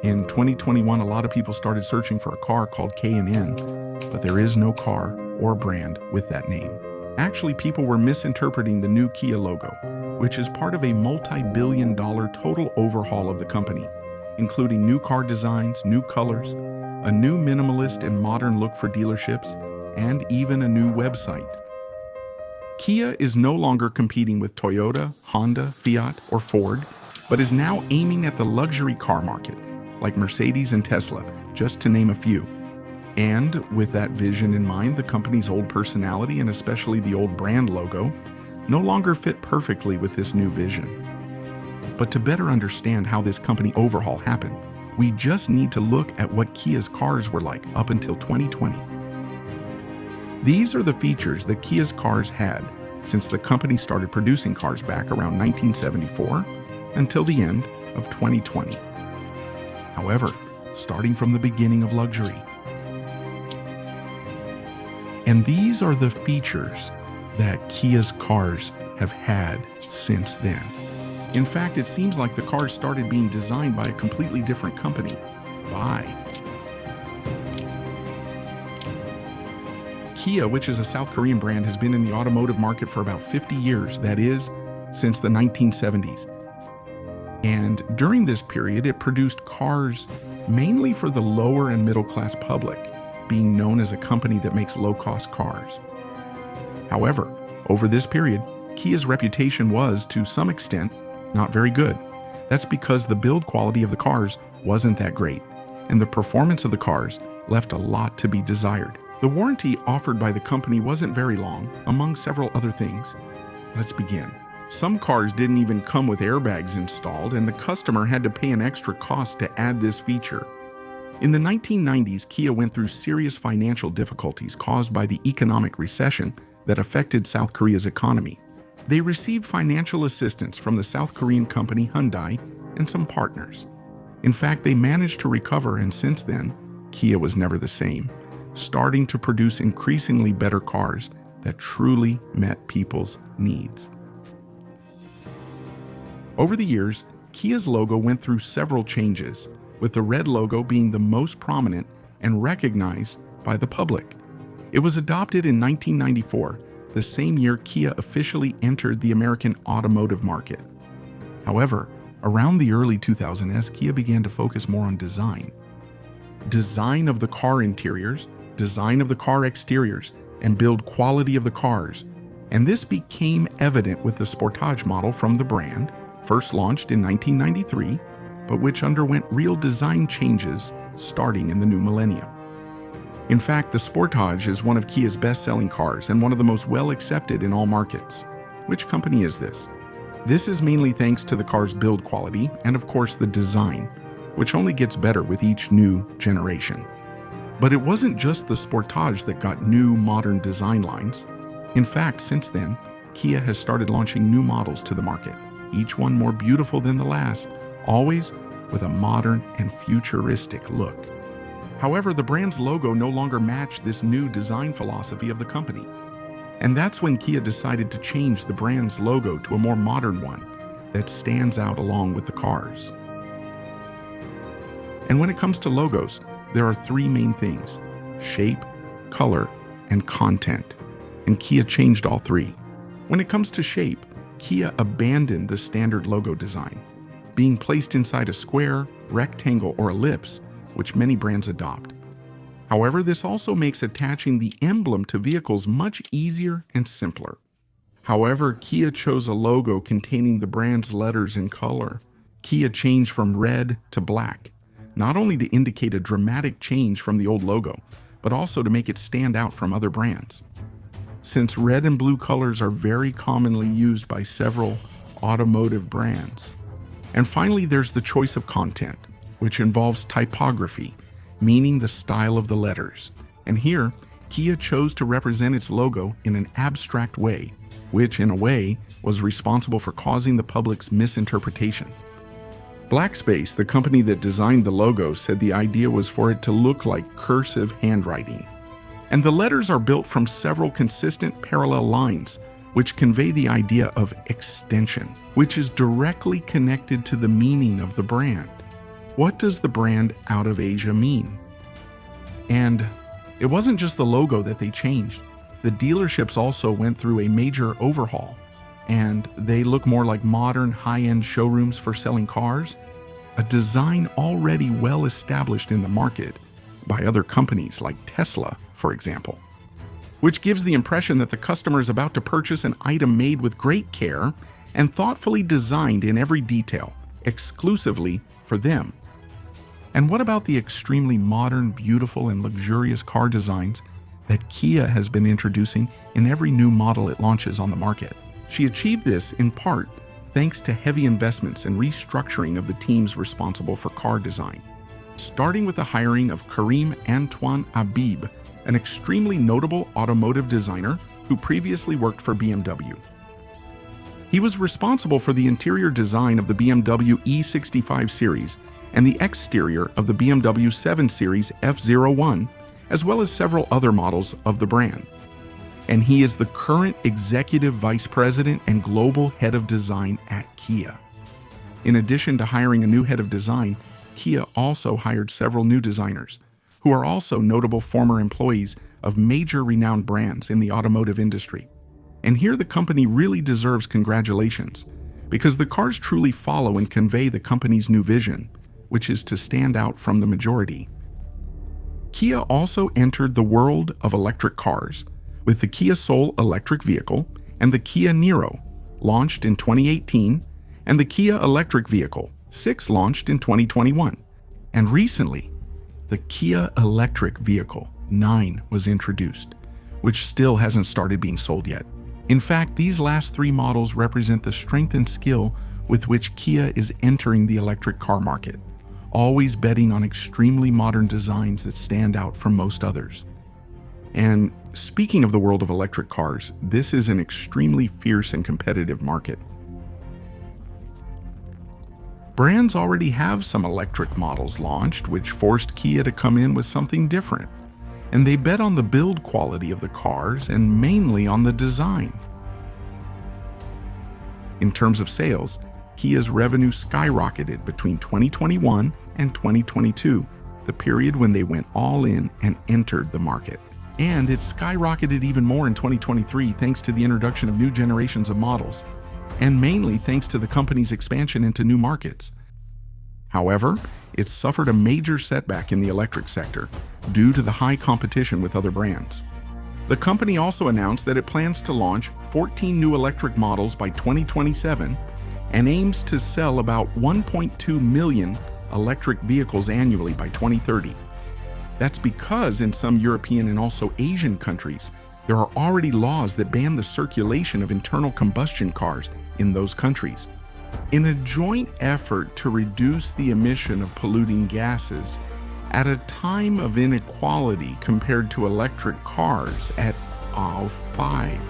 In 2021, a lot of people started searching for a car called K&N, but there is no car or brand with that name. Actually, people were misinterpreting the new Kia logo, which is part of a multi-billion-dollar total overhaul of the company, including new car designs, new colors, a new minimalist and modern look for dealerships, and even a new website. Kia is no longer competing with Toyota, Honda, Fiat, or Ford, but is now aiming at the luxury car market, like Mercedes and Tesla, just to name a few. And with that vision in mind, the company's old personality, and especially the old brand logo, no longer fit perfectly with this new vision. But to better understand how this company overhaul happened, we just need to look at what Kia's cars were like up until 2020. These are the features that Kia's cars had since the company started producing cars back around 1974 until the end of 2020. However, starting from the beginning of luxury. And these are the features that Kia's cars have had since then. In fact, it seems like the cars started being designed by a completely different company. Kia, which is a South Korean brand, has been in the automotive market for about 50 years, that is, since the 1970s. And during this period, it produced cars mainly for the lower and middle class public, being known as a company that makes low-cost cars. However, over this period, Kia's reputation was, to some extent, not very good. That's because the build quality of the cars wasn't that great, and the performance of the cars left a lot to be desired. The warranty offered by the company wasn't very long, among several other things. Let's begin. Some cars didn't even come with airbags installed, and the customer had to pay an extra cost to add this feature. In the 1990s, Kia went through serious financial difficulties caused by the economic recession that affected South Korea's economy. They received financial assistance from the South Korean company Hyundai and some partners. In fact, they managed to recover, and since then, Kia was never the same, starting to produce increasingly better cars that truly met people's needs. Over the years, Kia's logo went through several changes, with the red logo being the most prominent and recognized by the public. It was adopted in 1994, the same year Kia officially entered the American automotive market. However, around the early 2000s, Kia began to focus more on design. Design of the car interiors, design of the car exteriors, and build quality of the cars. And this became evident with the Sportage model from the brand, first launched in 1993, but which underwent real design changes starting in the new millennium. In fact, the Sportage is one of Kia's best-selling cars and one of the most well-accepted in all markets. Which company is this? This is mainly thanks to the car's build quality and, of course, the design, which only gets better with each new generation. But it wasn't just the Sportage that got new, modern design lines. In fact, since then, Kia has started launching new models to the market, each one more beautiful than the last, always with a modern and futuristic look. However, the brand's logo no longer matched this new design philosophy of the company. And that's when Kia decided to change the brand's logo to a more modern one that stands out along with the cars. And when it comes to logos, there are three main things: shape, color, and content. And Kia changed all three. When it comes to shape, Kia abandoned the standard logo design, being placed inside a square, rectangle, or ellipse, which many brands adopt. However, this also makes attaching the emblem to vehicles much easier and simpler. However, Kia chose a logo containing the brand's letters in color. Kia changed from red to black, not only to indicate a dramatic change from the old logo, but also to make it stand out from other brands. Since red and blue colors are very commonly used by several automotive brands. And finally, there's the choice of content, which involves typography, meaning the style of the letters. And here, Kia chose to represent its logo in an abstract way, which in a way was responsible for causing the public's misinterpretation. Blackspace, the company that designed the logo, said the idea was for it to look like cursive handwriting. And the letters are built from several consistent parallel lines, which convey the idea of extension, which is directly connected to the meaning of the brand. What does the brand out of Asia mean? And it wasn't just the logo that they changed. The dealerships also went through a major overhaul, and they look more like modern high-end showrooms for selling cars, a design already well established in the market by other companies like Tesla, for example, which gives the impression that the customer is about to purchase an item made with great care and thoughtfully designed in every detail, exclusively for them. And what about the extremely modern, beautiful, and luxurious car designs that Kia has been introducing in every new model it launches on the market? She achieved this in part thanks to heavy investments and restructuring of the teams responsible for car design, starting with the hiring of Karim Antoine Habib, an extremely notable automotive designer who previously worked for BMW. He was responsible for the interior design of the BMW E65 series and the exterior of the BMW 7 Series F01, as well as several other models of the brand. And he is the current Executive Vice President and Global Head of Design at Kia. In addition to hiring a new head of design, Kia also hired several new designers, who are also notable former employees of major renowned brands in the automotive industry. And here the company really deserves congratulations, because the cars truly follow and convey the company's new vision, which is to stand out from the majority. Kia also entered the world of electric cars with the Kia Soul electric vehicle and the Kia Niro, launched in 2018, and the Kia electric vehicle 6 launched in 2021. And recently, the Kia electric vehicle 9 was introduced, which still hasn't started being sold yet. In fact, these last 3 models represent the strength and skill with which Kia is entering the electric car market, always betting on extremely modern designs that stand out from most others. And speaking of the world of electric cars, this is an extremely fierce and competitive market. Brands already have some electric models launched, which forced Kia to come in with something different. And they bet on the build quality of the cars and mainly on the design. In terms of sales, Kia's revenue skyrocketed between 2021 and 2022, the period when they went all in and entered the market. And it skyrocketed even more in 2023 thanks to the introduction of new generations of models, and mainly thanks to the company's expansion into new markets. However, it suffered a major setback in the electric sector due to the high competition with other brands. The company also announced that it plans to launch 14 new electric models by 2027 and aims to sell about 1.2 million electric vehicles annually by 2030. That's because in some European and also Asian countries, there are already laws that ban the circulation of internal combustion cars in those countries. In a joint effort to reduce the emission of polluting gases at a time of inequality compared to electric cars at 5.